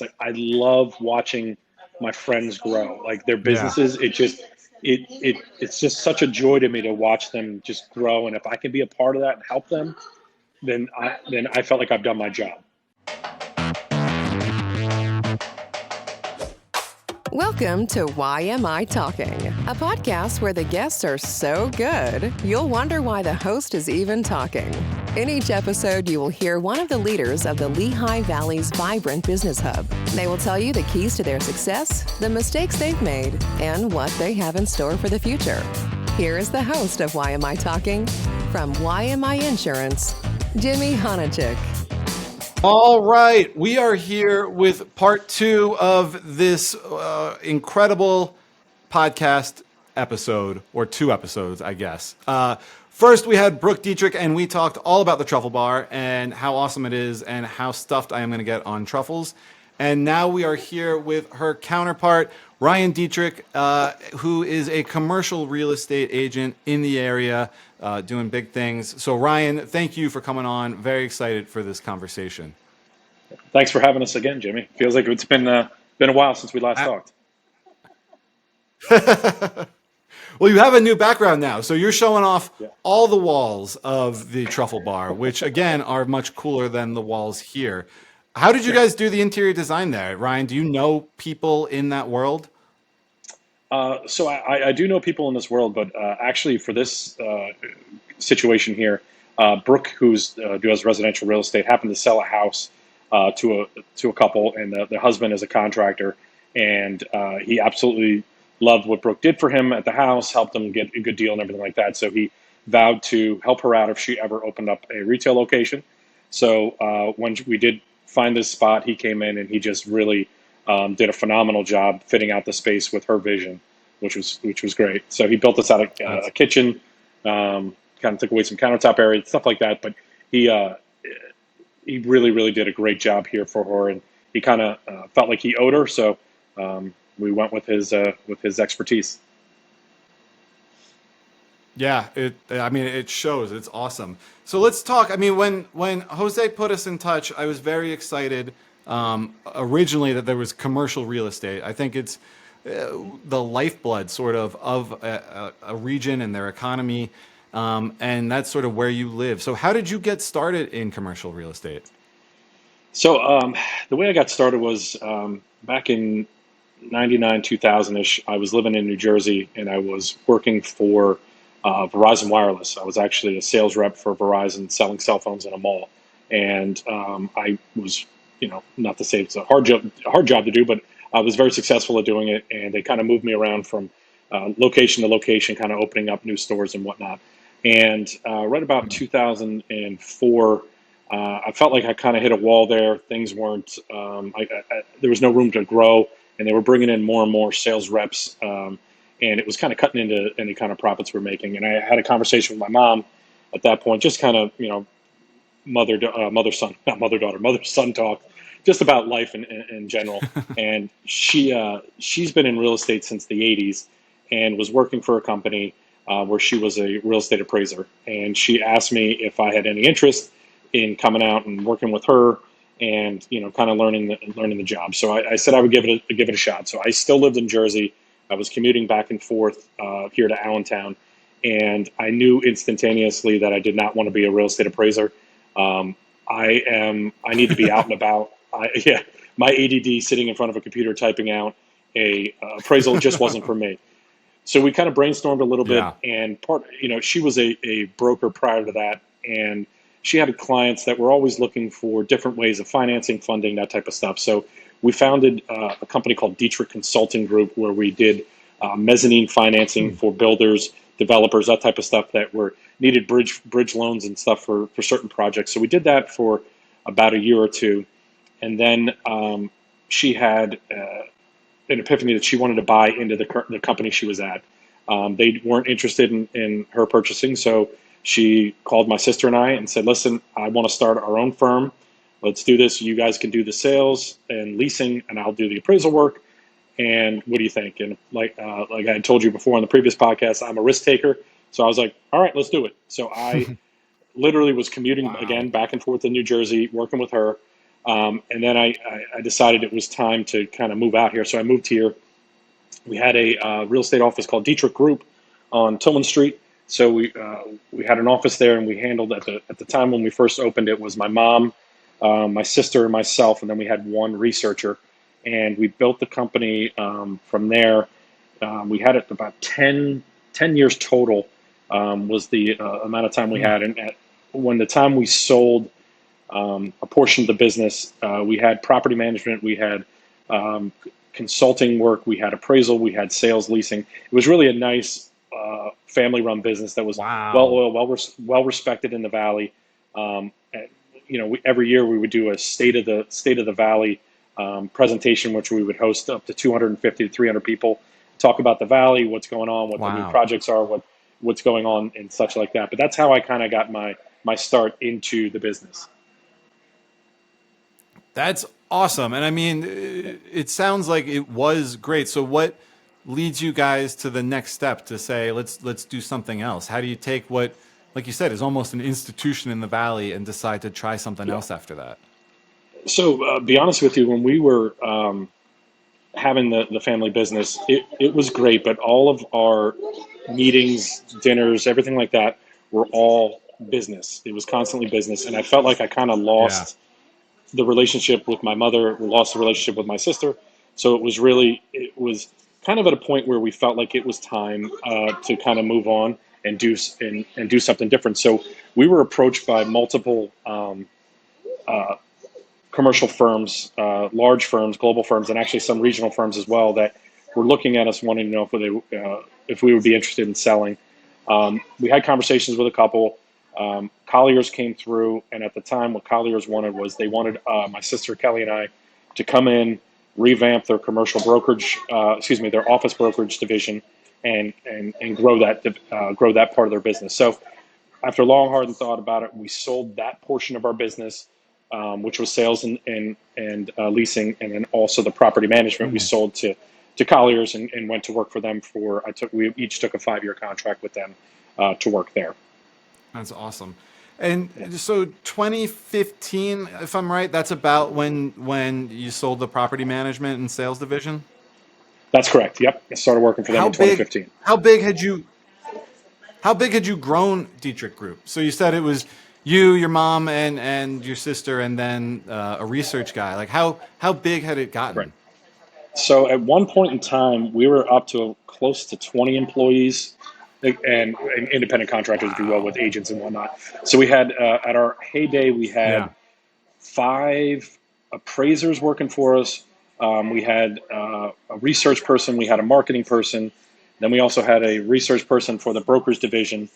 like I love watching my friends grow, like their Yeah. businesses. It's just such a joy to me to watch them just grow. And if I can be a part of that and help them, then I felt like I've done my job. Welcome to YMI Talking, a podcast where the guests are so good, you'll wonder why the host is even talking. In each episode, you will hear one of the leaders of the Lehigh Valley's vibrant business hub. They will tell you the keys to their success, the mistakes they've made, and what they have in store for the future. Here is the host of YMI Talking, from YMI Insurance, Jimmy Honachik. All right, we are here with part 2 of this incredible podcast episode, or 2 episodes, I guess. First, we had Brooke Dietrick, and we talked all about the Truffle Bar and how awesome it is and how stuffed I am going to get on truffles. And now we are here with her counterpart, Ryan Dietrick, who is a commercial real estate agent in the area, doing big things. So Ryan, thank you for coming on. Very excited for this conversation. Thanks for having us again, Jimmy. Feels like it's been a while since we last talked. Well, you have a new background now, so you're showing off all the walls of the Truffle Bar, which again are much cooler than the walls here. How did you guys do the interior design there, Ryan? Do you know people in that world? So I do know people in this world, but actually for this situation here, Brooke, who does residential real estate, happened to sell a house to a couple, and the husband is a contractor, and he absolutely loved what Brooke did for him at the house, helped him get a good deal and everything like that. So he vowed to help her out if she ever opened up a retail location. So when we did find this spot, he came in and he just really did a phenomenal job fitting out the space with her vision, which was great. So he built us out a kitchen, kind of took away some countertop area, stuff like that. But he really did a great job here for her, and he kind of felt like he owed her. So we went with his expertise. Yeah, it shows. It's awesome. So let's talk. I mean, when Jose put us in touch, I was very excited originally that there was commercial real estate. I think it's the lifeblood sort of a region and their economy, and that's sort of where you live. So how did you get started in commercial real estate? So the way I got started was back in 99, 2000-ish. I was living in New Jersey, and I was working for Verizon Wireless. I was actually a sales rep for Verizon selling cell phones in a mall. And I was, not to say it's a hard job to do, but I was very successful at doing it. And they kind of moved me around from location to location, kind of opening up new stores and whatnot. And right about 2004, I felt like I kind of hit a wall there. Things weren't, there was no room to grow, and they were bringing in more and more sales reps. And it was kind of cutting into any kind of profits we're making. And I had a conversation with my mom at that point, just kind of, mother-son talk, just about life in general. And she's been in real estate since the 80s and was working for a company where she was a real estate appraiser. And she asked me if I had any interest in coming out and working with her and, kind of learning the job. So I said I would give it a shot. So I still lived in Jersey. I was commuting back and forth here to Allentown, and I knew instantaneously that I did not want to be a real estate appraiser. I need to be out and about. My ADD sitting in front of a computer typing out a appraisal just wasn't for me. So we kind of brainstormed a little bit, and she was a broker prior to that, and she had clients that were always looking for different ways of financing, funding, that type of stuff. So we founded a company called Dietrick Consulting Group, where we did mezzanine financing for builders, developers, that type of stuff that needed bridge loans and stuff for certain projects. So we did that for about a year or two. And then she had an epiphany that she wanted to buy into the company she was at. They weren't interested in her purchasing. So she called my sister and I and said, listen, I want to start our own firm. Let's do this. You guys can do the sales and leasing, and I'll do the appraisal work. And what do you think? And like I had told you before on the previous podcast, I'm a risk taker. So I was like, all right, let's do it. So I literally was commuting again back and forth in New Jersey, working with her. And then I decided it was time to kind of move out here. So I moved here. We had a real estate office called Dietrick Group on Tillman Street. So we had an office there, and we handled at the time when we first opened it was my mom, my sister, and myself, and then we had one researcher, and we built the company from there. We had it about 10 years total was the amount of time we had, and when the time we sold a portion of the business, we had property management, we had consulting work, we had appraisal, we had sales, leasing. It was really a nice family-run business that was well-oiled, well respected in the valley. And, every year we would do a state of the valley presentation, which we would host up to 250 to 300 people, talk about the valley, what's going on, what the new projects are, what's going on, and such like that. But that's how I kind of got my start into the business. That's awesome. And I mean, it sounds like it was great. So what leads you guys to the next step to say, let's do something else? How do you take what, like you said, is almost an institution in the valley and decide to try something else after that? So be honest with you, when we were having the family business, it was great, but all of our meetings, dinners, everything like that were all business. It was constantly business. And I felt like I kind of lost the relationship with my mother, lost the relationship with my sister. So it was kind of at a point where we felt like it was time to kind of move on and do something different. So we were approached by multiple commercial firms, large firms, global firms, and actually some regional firms as well that were looking at us, wanting to know if we would be interested in selling. We had conversations with a couple. Colliers came through, and at the time, what Colliers wanted was they wanted my sister Kelly and I to come in, revamp their commercial brokerage, their office brokerage division, and grow that part of their business. So, after long, hard thought about it, we sold that portion of our business, which was sales and leasing, and then also the property management. We sold to Colliers and went to work for them we each took a 5-year contract with them to work there. That's awesome. And so 2015, if I'm right, that's about when you sold the property management and sales division? That's correct. Yep. I started working for them in 2015. How big had you grown Dietrick Group? So you said it was you, your mom, and your sister, and then a research guy. Like how big had it gotten? Right. So at one point in time, we were up to close to 20 employees. And independent contractors, if you will, with agents and whatnot. So we had, at our heyday, we had 5 appraisers working for us. We had a research person. We had a marketing person. Then we also had a research person for the brokers division.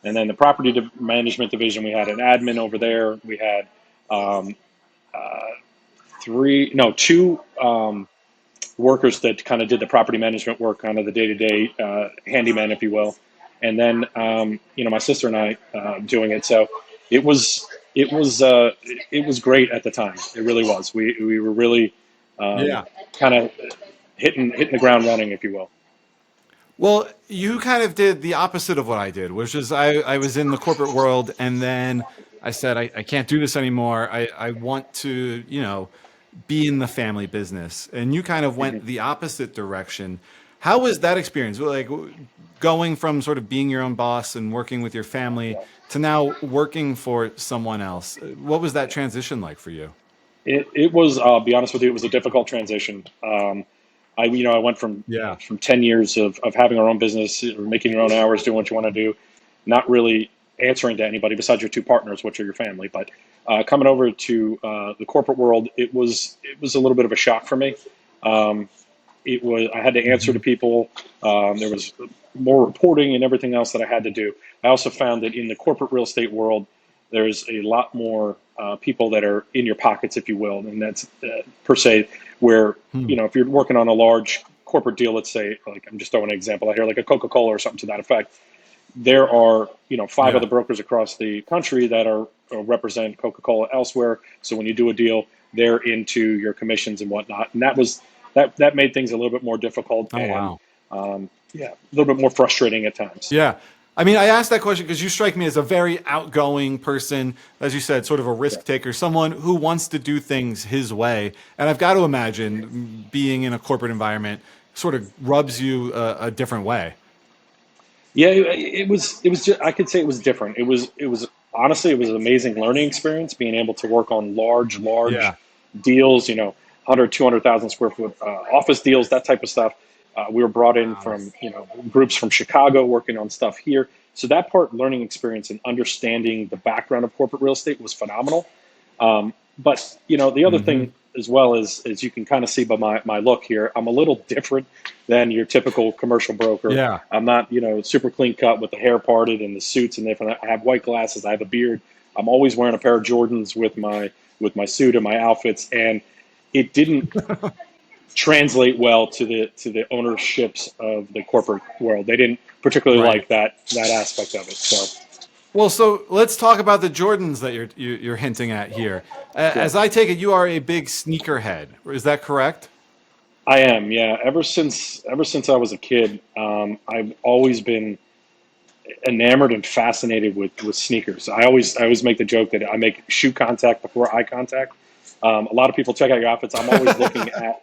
And then the property management division, we had an admin over there. We had 2 workers that kind of did the property management work, kind of the day-to-day handyman, if you will. And then, my sister and I doing it. So it was great at the time. It really was. We were really kind of hitting the ground running, if you will. Well, you kind of did the opposite of what I did, which is I was in the corporate world, and then I said, I can't do this anymore. I want to, be in the family business. And you kind of went the opposite direction. How was that experience? Like going from sort of being your own boss and working with your family to now working for someone else. What was that transition like for you? It was, I'll be honest with you, it was a difficult transition. I went from 10 years of having our own business, making your own hours, doing what you want to do, not really answering to anybody besides your 2 partners, which are your family. But coming over to the corporate world, it was a little bit of a shock for me. I had to answer to people. There was more reporting and everything else that I had to do. I also found that in the corporate real estate world, there's a lot more people that are in your pockets, if you will, and that's per se where if you're working on a large corporate deal, let's say, like I'm just throwing an example out here, like a Coca-Cola or something to that effect. There are 5 other brokers across the country that are represent Coca-Cola elsewhere. So when you do a deal, they're into your commissions and whatnot, and that made things a little bit more difficult. A little bit more frustrating at times. Yeah. I mean, I asked that question because you strike me as a very outgoing person, as you said, sort of a risk taker, someone who wants to do things his way. And I've got to imagine being in a corporate environment sort of rubs you a different way. Yeah, it was just, I could say it was different. It was honestly, it was an amazing learning experience being able to work on large Yeah. deals, 100, 200,000 square foot office deals, that type of stuff. We were brought in Wow. from, groups from Chicago working on stuff here. So that part, learning experience and understanding the background of corporate real estate was phenomenal. But the other Hmm. thing as well is you can kind of see by my look here, I'm a little different than your typical commercial broker. Yeah. I'm not, super clean cut with the hair parted and the suits and different. I have white glasses. I have a beard. I'm always wearing a pair of Jordans with my suit and my outfits, and it didn't translate well to the ownerships of the corporate world. They didn't particularly Right. like that aspect of it. So Well, so let's talk about the Jordans that you're hinting at here. yeah. As I take it, you are a big sneakerhead. Is that correct? I am, yeah. Ever since I was a kid, I've always been enamored and fascinated with sneakers. I always make the joke that I make shoe contact before eye contact. A lot of people check out your outfits. I'm always looking at.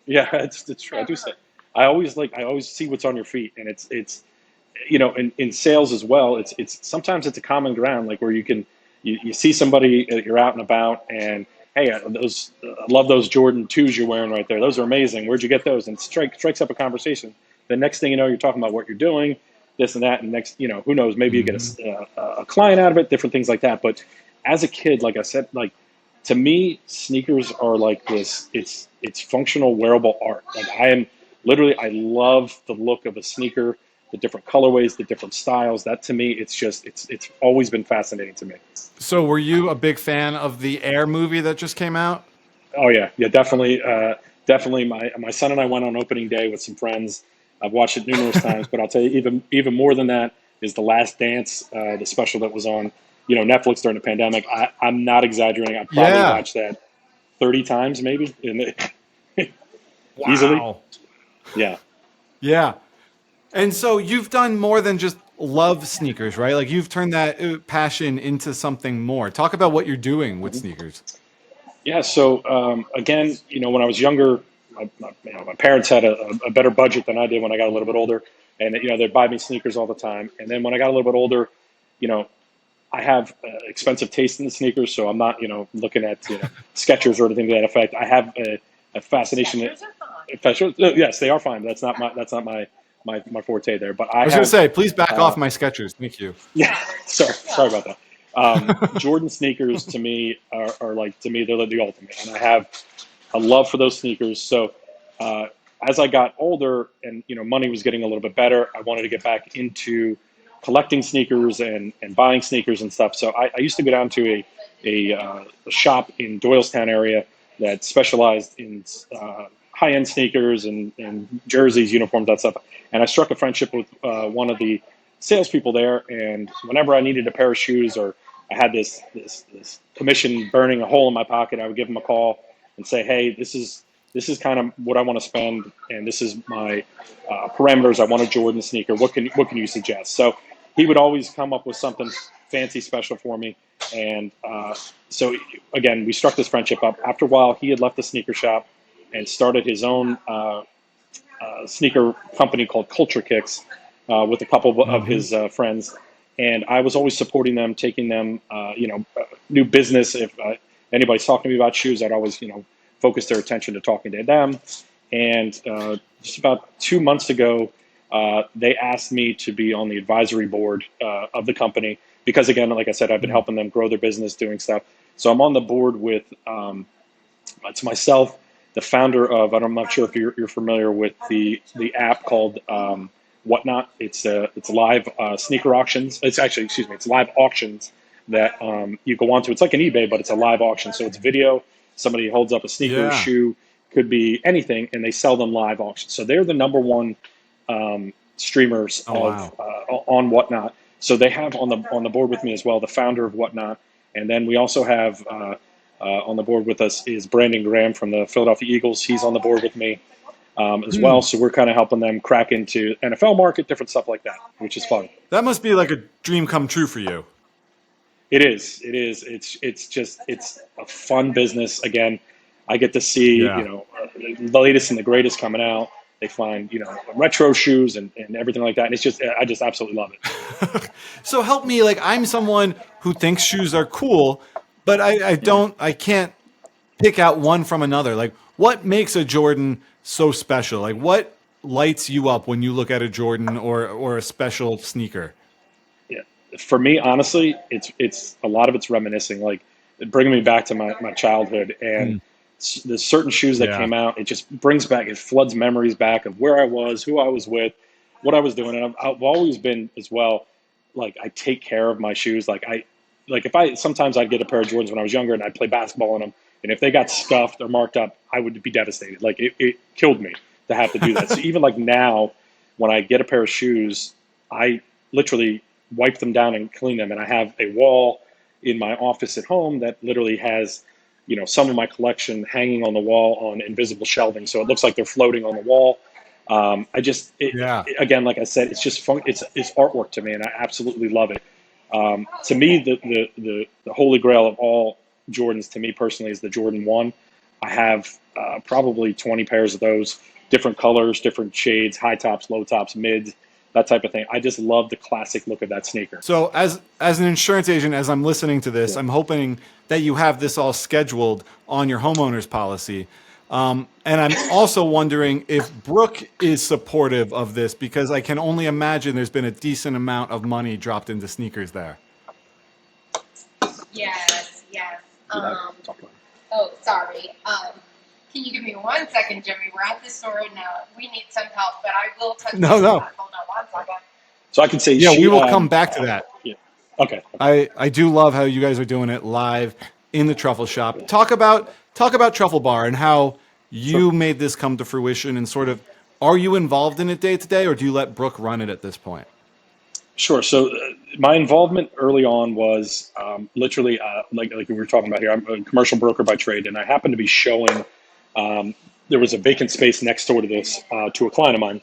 Yeah, it's true. I do say. I always see what's on your feet, and it's in sales as well. It's sometimes it's a common ground, like where you see somebody, you're out and about, and hey, I love those Jordan 2s you're wearing right there. Those are amazing. Where'd you get those? And strikes up a conversation. The next thing you know, you're talking about what you're doing, this and that, and next, who knows? Maybe you get Hmm. a client out of it, different things like that. But as a kid, like I said, like to me, sneakers are like this. It's functional wearable art. Like I love the look of a sneaker, the different colorways, the different styles. That to me, it's always been fascinating to me. So, were you a big fan of the Air movie that just came out? Oh yeah, yeah, definitely, definitely. My son and I went on opening day with some friends. I've watched it numerous times, but I'll tell you, even more than that is the Last Dance, the special that was on, Netflix during the pandemic. I'm not exaggerating. I probably Yeah. watched that 30 times, maybe, easily. Wow. Yeah. Yeah. And so you've done more than just love sneakers, right? Like you've turned that passion into something more. Talk about what you're doing with sneakers. Yeah. So again, when I was younger, my parents had a better budget than I did when I got a little bit older, and they'd buy me sneakers all the time. And then when I got a little bit older, you know, I have expensive taste in the sneakers, so I'm not looking at Skechers or anything to that effect. I have a fascination. Yes, they are fine. That's not my forte there. But I I was going to have say, please back uh, off my Skechers. Thank you. yeah. Sorry about that. Jordan sneakers to me are like to me they're the ultimate, and I have a love for those sneakers. So uh, as I got older and money was getting a little bit better, I wanted to get back into collecting sneakers and buying sneakers and stuff. So I used to go down to a shop in Doylestown area that specialized in high end sneakers and jerseys, uniforms, that stuff. And I struck a friendship with one of the salespeople there. And whenever I needed a pair of shoes or I had this commission burning a hole in my pocket, I would give him a call and say, "Hey, this is kind of what I want to spend, and this is my parameters. I want a Jordan sneaker. What can you suggest?" So he would always come up with something fancy, special for me. And so again, we struck this friendship up. After a while, he had left the sneaker shop and started his own sneaker company called Culture Kicks with a couple of Hmm. his friends. And I was always supporting them, taking them, new business. If anybody's talking to me about shoes, I'd always, focus their attention to talking to them. And just about 2 months ago, they asked me to be on the advisory board of the company because, again, like I said, I've been helping them grow their business, doing stuff. So I'm on the board with it's myself, the founder of. I'm not sure if you're familiar with the app called Whatnot. It's live sneaker auctions. It's actually, excuse me, it's live auctions that you go onto. It's like an eBay, but it's a live auction. So it's video. Somebody holds up a sneaker, Yeah. shoe, could be anything, and they sell them live auction. So they're the number one streamers Oh, of wow. on Whatnot. So they have on the board with me as well the founder of Whatnot, and then we also have on the board with us is Brandon Graham from the Philadelphia Eagles. He's on the board with me. as well. So we're kind of helping them crack into NFL market, different stuff like that, which is fun. That must be like a dream come true for you. It is. It is. It's a fun business. Again, I get to see the latest and the greatest coming out. They find retro shoes and everything like that, and I just absolutely love it. So help me, like I'm someone who thinks shoes are cool, but I can't pick out one from another. Like what makes a Jordan so special? Like what lights you up when you look at a Jordan or a special sneaker? Yeah, for me, honestly, it's a lot of it's reminiscing, like bringing me back to my childhood and there's certain shoes that came out. It just brings back, it floods memories back of where I was, who I was with, what I was doing, and I've always been as well. Like I take care of my shoes. Like if sometimes I'd get a pair of Jordans when I was younger and I'd play basketball in them, and if they got scuffed or marked up, I would be devastated. Like it killed me to have to do that. So even like now, when I get a pair of shoes, I literally wipe them down and clean them. And I have a wall in my office at home that literally has, some of my collection hanging on the wall on invisible shelving. So it looks like they're floating on the wall. Again, like I said, it's just fun. It's artwork to me, and I absolutely love it. To me, the holy grail of all Jordans, to me personally, is the Jordan 1. I have probably 20 pairs of those, different colors, different shades, high tops, low tops, mids, that type of thing. I just love the classic look of that sneaker. So as an insurance agent, as I'm listening to this, I'm hoping that you have this all scheduled on your homeowner's policy. And I'm also wondering if Brooke is supportive of this, because I can only imagine there's been a decent amount of money dropped into sneakers there. Yes. Oh, sorry. Can you give me 1 second, Jimmy? We're at the store now. We need some help, but I will touch No. Hold on 1 second. So I can say, we will come back to that. Yeah. Okay. I do love how you guys are doing it live in the Truffle Shop. Talk about Truffle Bar and how you made this come to fruition, and sort of, are you involved in it day to day, or do you let Brooke run it at this point? Sure. So my involvement early on was literally like we were talking about here. I'm a commercial broker by trade, and I happened to be showing. There was a vacant space next door to this to a client of mine,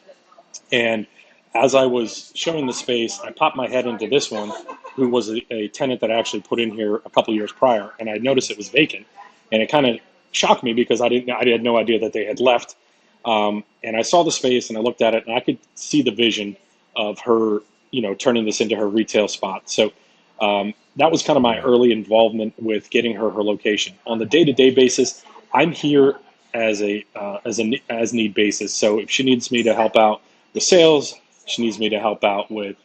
and as I was showing the space, I popped my head into this one, who was a tenant that I actually put in here a couple years prior, and I noticed it was vacant, and it kind of shocked me because I had no idea that they had left. And I saw the space and I looked at it, and I could see the vision of her, turning this into her retail spot. So that was kind of my early involvement with getting her location. On the day-to-day basis, I'm here as need basis. So if she needs me to help out with sales, she needs me to help out with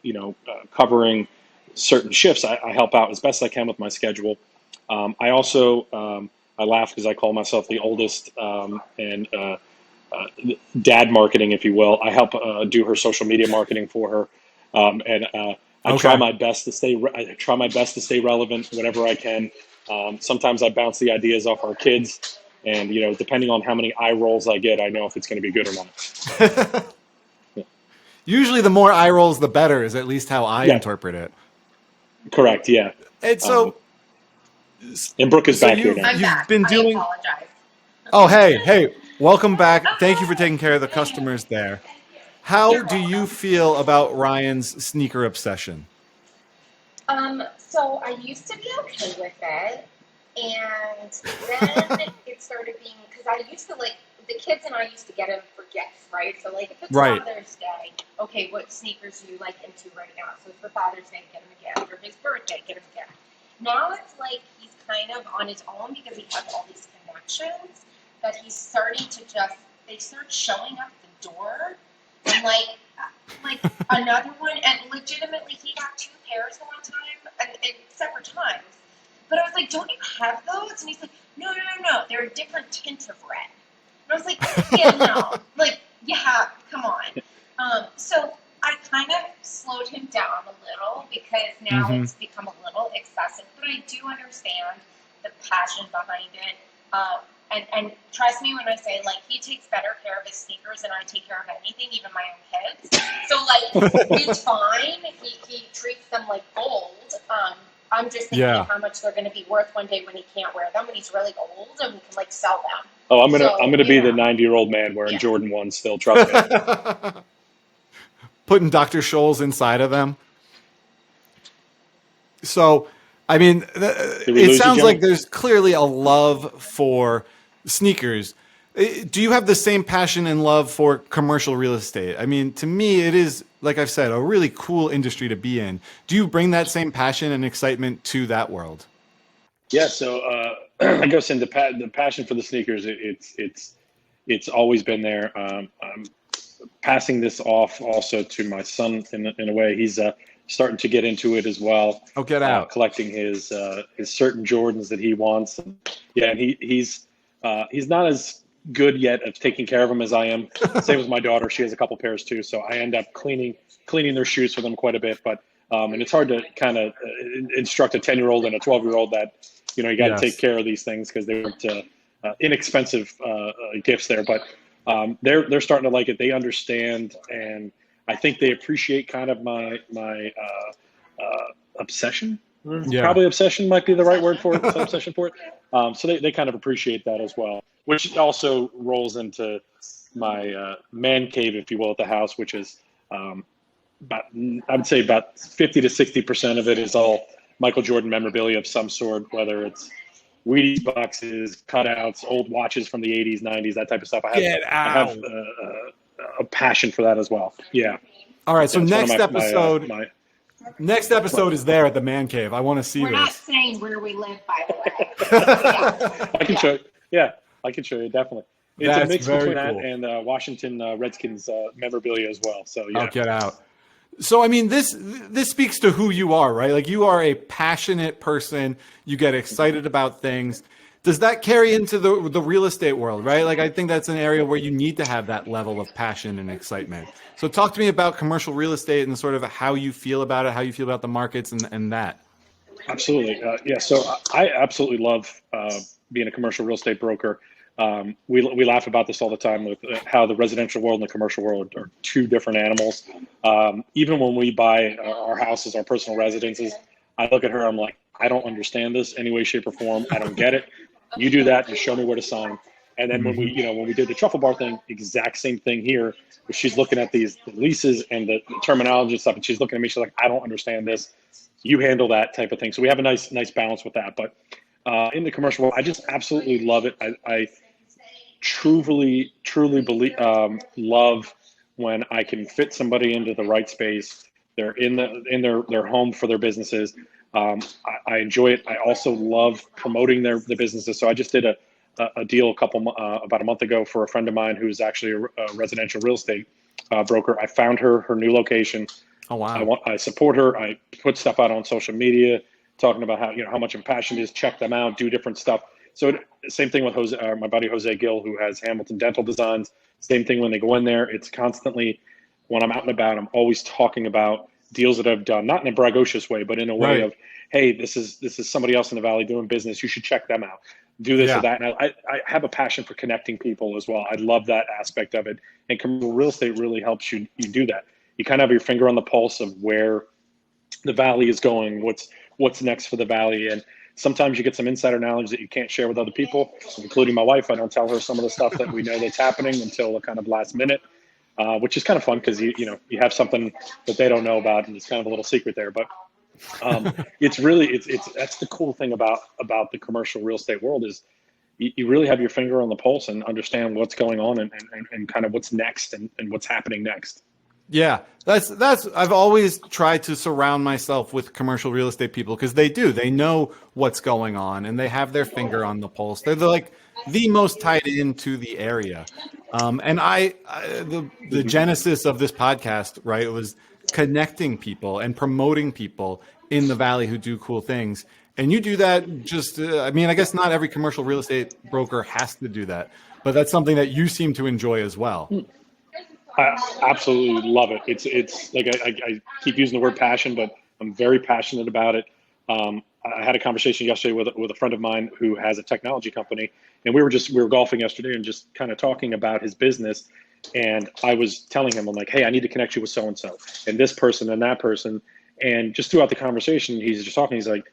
covering certain shifts, I help out as best I can with my schedule. I also I laugh because I call myself the oldest and dad marketing, if you will. I help do her social media marketing for her, and I try my best to stay. I try my best to stay relevant whenever I can. Sometimes I bounce the ideas off our kids, and depending on how many eye rolls I get, I know if it's going to be good or not. Usually, the more eye rolls, the better. Is at least how I interpret it. Correct. Yeah. And so. And Brooke is back here now. You've been doing. I apologize. Oh, hey, welcome back. Thank you for taking care of the customers there. How do you feel about Ryan's sneaker obsession? So I used to be okay with it, and then it started being, because I used to the kids and I used to get them for gifts, right? So if it's Father's Day, okay, what sneakers are you into right now? So for Father's Day, get him a gift, or his birthday, get him a gift. Now it's he's kind of on his own because he has all these connections that he's starting to they start showing up the door, and like another one, and legitimately he got 2 pairs at one time and separate times. But I was like, don't you have those? And he's like, no, they're a different tint of red. And I was like, yeah, no, come on. So I kind of slowed him down a little because now it's become a little excessive, but I do understand the passion behind it. And trust me when I say, he takes better care of his sneakers than I take care of anything, even my own kids. So, it's fine. He treats them like gold. I'm just thinking of how much they're going to be worth one day when he can't wear them, when he's really old, and we can like sell them. Oh, I'm gonna be the 90-year-old man wearing Jordan 1 still. Trust me. Putting Dr. Scholl's inside of them. So, I mean, it sounds like there's clearly a love for sneakers. Do you have the same passion and love for commercial real estate? I mean, to me, it is, like I've said, a really cool industry to be in. Do you bring that same passion and excitement to that world? Yeah. So I guess in the passion for the sneakers, it's always been there. I'm passing this off also to my son in a way. He's starting to get into it as well. Oh, get out! Collecting his certain Jordans that he wants. And he's not as good yet at taking care of them as I am. Same as my daughter; she has a couple pairs too. So I end up cleaning their shoes for them quite a bit. But and it's hard to kind of instruct a 10-year-old and a 12-year-old that you got to take care of these things because they weren't inexpensive gifts there. But they're starting to like it. They understand, and I think they appreciate kind of my obsession. Yeah. Probably obsession might be the right word for it. Obsession for it. So they kind of appreciate that as well, which also rolls into my man cave, if you will, at the house, which is I would say about 50 to 60% of it is all Michael Jordan memorabilia of some sort, whether it's Wheaties boxes, cutouts, old watches from the 80s, 90s, that type of stuff. I have a passion for that as well. Yeah. All right. So next episode is there at the man cave. I want to see this. We're not saying where we live, by the way. I can show you. Yeah, I can show you. Definitely. It's a mix between that and Washington Redskins memorabilia as well. So yeah. I'll get out. So, I mean, this speaks to who you are, right? Like, you are a passionate person. You get excited about things. Does that carry into the real estate world, right? Like, I think that's an area where you need to have that level of passion and excitement. So talk to me about commercial real estate and sort of how you feel about it, how you feel about the markets and that. Absolutely. So I absolutely love being a commercial real estate broker. We laugh about this all the time with how the residential world and the commercial world are two different animals. Even when we buy our houses, our personal residences, I look at her, I'm like, I don't understand this any way, shape, or form. I don't get it. You do that, just show me where to sign. And then when we did the Truffle Bar thing, exact same thing here. She's looking at the leases and the terminology and stuff, and she's looking at me. She's like, I don't understand this. You handle that type of thing. So we have a nice balance with that. But in the commercial world, I just absolutely love it. I truly believe love when I can fit somebody into the right space. They're in their home for their businesses. I enjoy it. I also love promoting their businesses. So I just did a deal about a month ago for a friend of mine who's actually a residential real estate broker. I found her new location. Oh wow! I support her. I put stuff out on social media, talking about how much I'm passionate is. Check them out. Do different stuff. So same thing with my buddy Jose Gill, who has Hamilton Dental Designs. Same thing when they go in there. It's constantly, when I'm out and about, I'm always talking about deals that I've done, not in a braggadocious way, but in a way of, hey, this is somebody else in the Valley doing business. You should check them out. Do this or that. And I have a passion for connecting people as well. I love that aspect of it. And commercial real estate really helps you do that. You kind of have your finger on the pulse of where the Valley is going, what's next for the Valley. And sometimes you get some insider knowledge that you can't share with other people, including my wife. I don't tell her some of the stuff that we know that's happening until the kind of last minute, which is kind of fun because you have something that they don't know about, and it's kind of a little secret there. But it's really that's the cool thing about the commercial real estate world is you really have your finger on the pulse and understand what's going on and kind of what's next and what's happening next. Yeah, that's I've always tried to surround myself with commercial real estate people because they know what's going on and they have their finger on the pulse. They're like the most tied into the area. And the genesis of this podcast, right, it was connecting people and promoting people in the Valley who do cool things. And you do that just, I guess not every commercial real estate broker has to do that, but that's something that you seem to enjoy as well. I absolutely love it. It's like I keep using the word passion, but I'm very passionate about it. I had a conversation yesterday with a friend of mine who has a technology company, and we were golfing yesterday and just kind of talking about his business. And I was telling him, I'm like, hey, I need to connect you with so and so and this person and that person. And just throughout the conversation, he's just talking. He's like,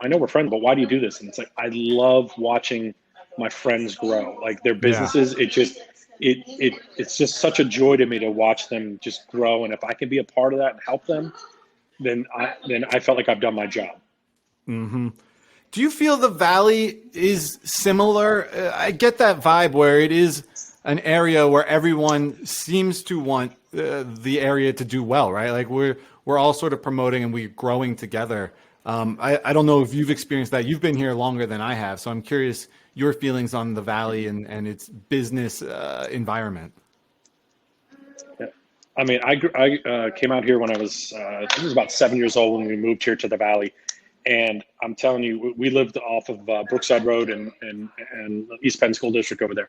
I know we're friends, but why do you do this? And it's like, I love watching my friends grow, like their businesses. It's just such a joy to me to watch them just grow. And if I can be a part of that and help them, then I felt like I've done my job. Mm-hmm. Do you feel the Valley is similar? I get that vibe where it is an area where everyone seems to want the area to do well, right? Like we're all sort of promoting and we're growing together. I don't know if you've experienced that. You've been here longer than I have, so I'm curious your feelings on the Valley and its business environment. Yeah. I mean, I came out here when I was about 7 years old when we moved here to the Valley. And I'm telling you, we lived off of Brookside Road and East Penn School District over there.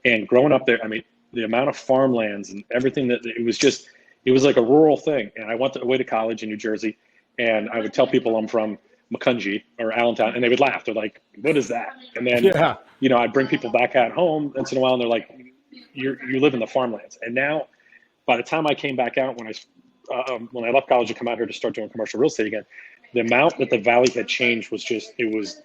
And growing up there, I mean, the amount of farmlands and everything it was like a rural thing. And I went away to college in New Jersey, and I would tell people I'm from Macungie or Allentown, and they would laugh. They're like, "What is that?" And then, I'd bring people back at home once in a while, and they're like, "You live in the farmlands." And now, by the time I came back out when I left college to come out here to start doing commercial real estate again, the amount that the Valley had changed was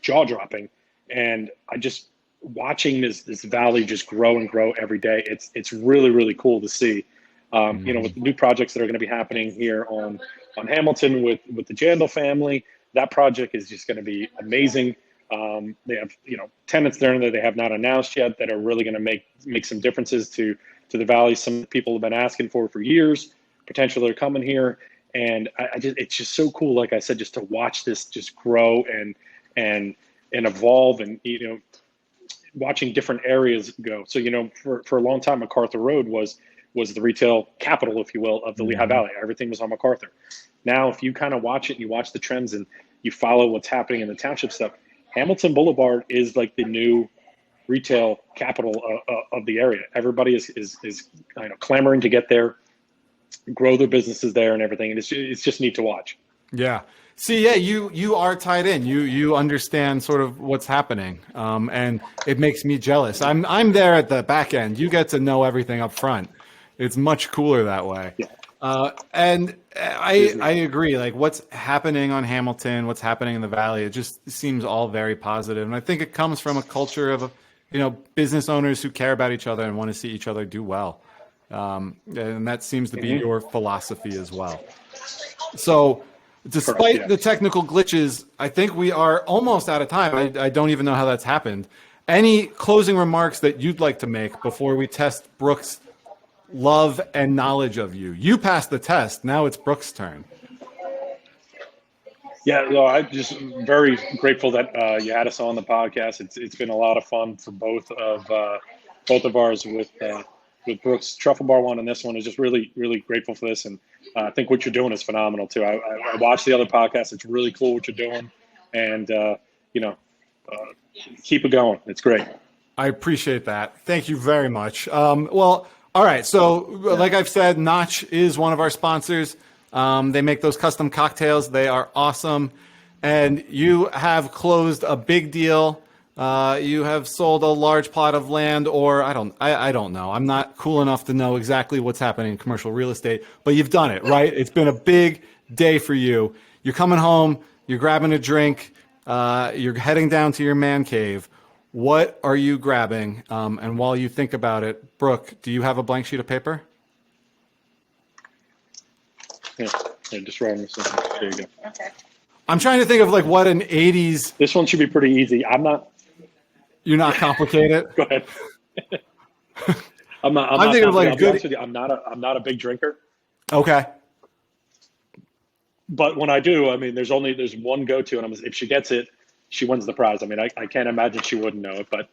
jaw dropping. And I just watching this Valley just grow and grow every day. It's really, really cool to see, with the new projects that are going to be happening here on Hamilton with the Jandal family. That project is just going to be amazing. They have, tenants there that they have not announced yet that are really going to make some differences to the Valley. Some people have been asking for years, potentially they're coming here. And it's just so cool, like I said, just to watch this just grow and evolve, and watching different areas go. So for a long time, MacArthur Road was the retail capital, if you will, of the Lehigh Valley. Everything was on MacArthur. Now, if you kind of watch it, and you watch the trends, and you follow what's happening in the township stuff, Hamilton Boulevard is like the new retail capital of the area. Everybody is clamoring to get there, grow their businesses there and everything. And it's just neat to watch. Yeah. See, yeah, you are tied in. You understand sort of what's happening. And it makes me jealous. I'm there at the back end. You get to know everything up front. It's much cooler that way. Yeah. And I agree. Like what's happening on Hamilton, what's happening in the Valley, it just seems all very positive. And I think it comes from a culture of, business owners who care about each other and want to see each other do well. And that seems to be your philosophy as well. So despite the technical glitches, I think we are almost out of time. I don't even know how that's happened. Any closing remarks that you'd like to make before we test Brooke's love and knowledge of you? You passed the test. Now it's Brooke's turn. Yeah, no, I'm just very grateful that you had us on the podcast. It's been a lot of fun for both of ours with Brooke's Truffle Bar one, and this one is just really, really grateful for this. And I think what you're doing is phenomenal too. I watched the other podcast. It's really cool what you're doing, and keep it going. It's great. I appreciate that. Thank you very much. Well, all right. So like I've said, Notch is one of our sponsors. They make those custom cocktails. They are awesome. And you have closed a big deal. You have sold a large plot of land, or I don't know. I'm not cool enough to know exactly what's happening in commercial real estate, but you've done it, right? It's been a big day for you. You're coming home, you're grabbing a drink, you're heading down to your man cave. What are you grabbing? And while you think about it, Brooke, do you have a blank sheet of paper? Yeah, just writing this one. There you go. Okay. I'm trying to think of like what an 80s. This one should be pretty easy. You're not complicated. Go ahead. I'm thinking of like a good. I'm not a big drinker. Okay. But when I do, I mean, there's one go-to, and if she gets it, she wins the prize. I mean, I can't imagine she wouldn't know it, but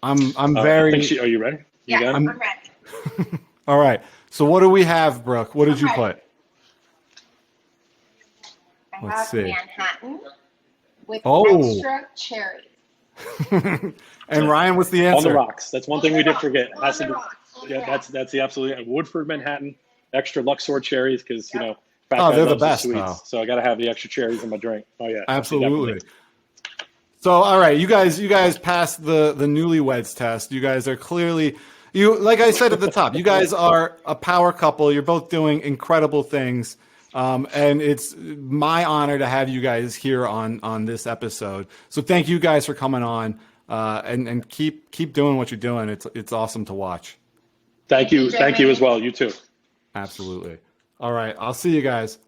I'm very. Are you ready? Yeah, I'm ready. All right. So what do we have, Brooke? What did you put? Let's see. Manhattan with extra cherries. And Ryan, what's the answer? On the rocks. That's one thing we did forget. That's the absolute Woodford Manhattan, extra Luxor cherries, because fat guy they're the loves best. Sweets, so I got to have the extra cherries in my drink. Oh yeah, absolutely. So all right, you guys passed the newlyweds test. You guys are clearly like I said at the top. You guys are a power couple. You're both doing incredible things. And it's my honor to have you guys here on this episode. So thank you guys for coming on, and keep doing what you're doing. It's awesome to watch. Thank you as well. You too. Absolutely. All right, I'll see you guys.